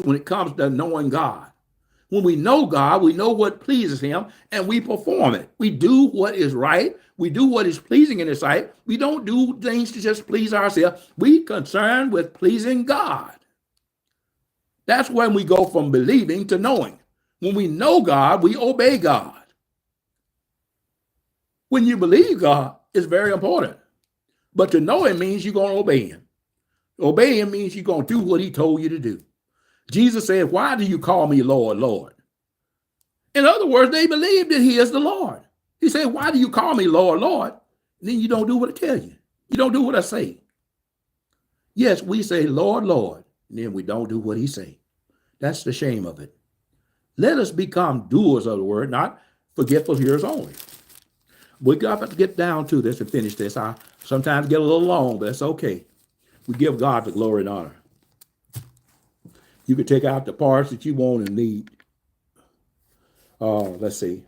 when it comes to knowing God. When we know God, we know what pleases him and we perform it. We do what is right. We do what is pleasing in his sight. We don't do things to just please ourselves. We concerned with pleasing God. That's when we go from believing to knowing. When we know God, we obey God. When you believe God, it's very important. But to know him means you're going to obey him. Obey him means you're going to do what he told you to do. Jesus said, why do you call me Lord, Lord? In other words, they believe that he is the Lord. He said, why do you call me Lord, Lord? And then you don't do what I tell you. You don't do what I say. Yes, we say, Lord, Lord, and then we don't do what he say. That's the shame of it. Let us become doers of the word, not forgetful hearers only. We got to get down to this and finish this. I sometimes get a little long, but that's okay. We give God the glory and honor. You can take out the parts that you want and need. Let's see.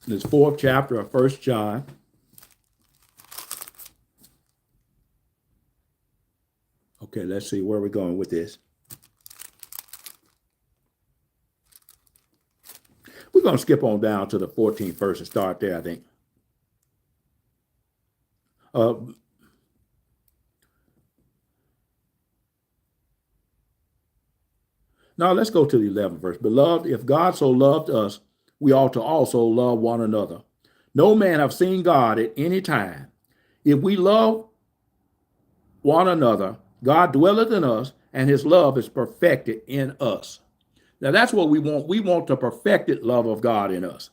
This 4th chapter of 1 John. Okay, let's see where we're going with this. We're going to skip on down to the 14th verse and start there, I think. Now let's go to the 11th verse. Beloved, if God so loved us, we ought to also love one another. No man have seen God at any time. If we love one another, God dwelleth in us, and his love is perfected in us. Now that's what we want. We want the perfected love of God in us.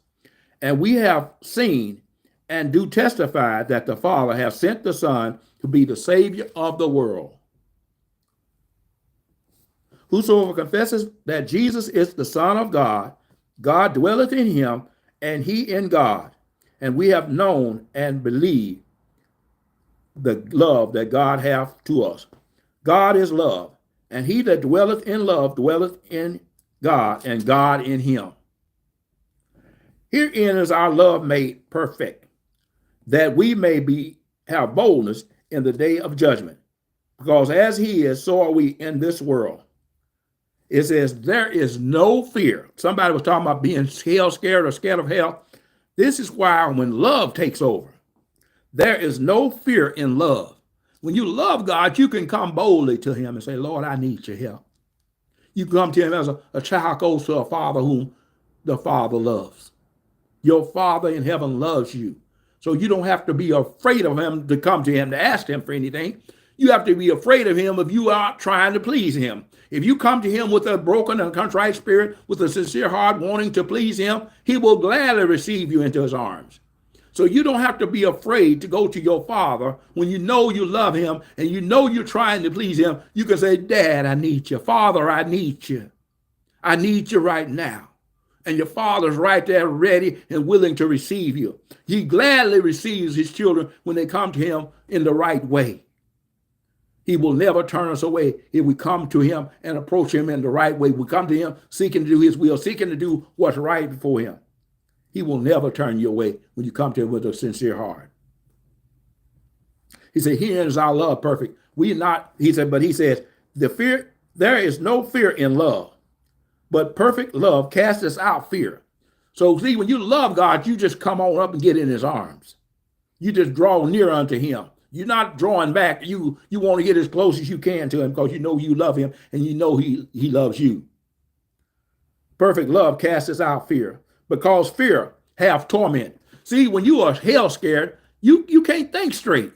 And we have seen and do testify that the Father has sent the Son to be the Savior of the world. Whosoever confesses that Jesus is the Son of God, God dwelleth in him, and he in God. And we have known and believed the love that God hath to us. God is love, and he that dwelleth in love dwelleth in God, and God in him. Herein is our love made perfect, that we may have boldness in the day of judgment. Because as he is, so are we in this world. It says there is no fear. Somebody was talking about being hell scared or scared of hell. This is why when love takes over, there is no fear in love. When you love God, you can come boldly to him and say, Lord, I need your help. You come to him as a child goes to a father whom the Father loves. Your Father in heaven loves you. So you don't have to be afraid of him to come to him to ask him for anything. You have to be afraid of him if you are trying to please him. If you come to him with a broken and contrite spirit, with a sincere heart wanting to please him, he will gladly receive you into his arms. So you don't have to be afraid to go to your Father when you know you love him and you know you're trying to please him. You can say, Dad, I need you. Father, I need you. I need you right now. And your Father's right there ready and willing to receive you. He gladly receives his children when they come to him in the right way. He will never turn us away if we come to him and approach him in the right way. We come to him seeking to do his will, seeking to do what's right before him. He will never turn you away when you come to him with a sincere heart. He said, herein is our love perfect. But he says, there is no fear in love, but perfect love casteth out fear. So see, when you love God, you just come on up and get in his arms. You just draw near unto him. You're not drawing back. You want to get as close as you can to him because you know you love him and you know he loves you. Perfect love casts out fear, because fear hath torment. See, when you are hell scared, you can't think straight.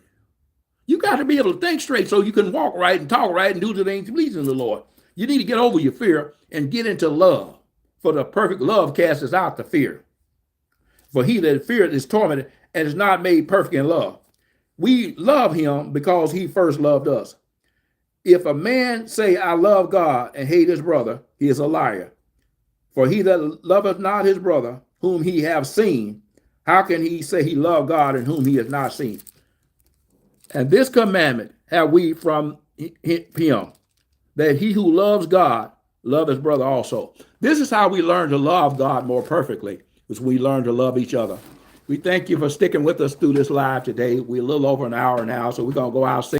You got to be able to think straight so you can walk right and talk right and do the things pleasing the Lord. You need to get over your fear and get into love. For the perfect love casts out the fear. For he that feareth is tormented and is not made perfect in love. We love him because he first loved us. If a man say, I love God, and hate his brother, he is a liar. For he that loveth not his brother, whom he have seen, how can he say he loved God in whom he has not seen? And this commandment have we from him, that he who loves God, love his brother also. This is how we learn to love God more perfectly, is we learn to love each other. We thank you for sticking with us through this live today. We're a little over an hour now, so we're going to go out.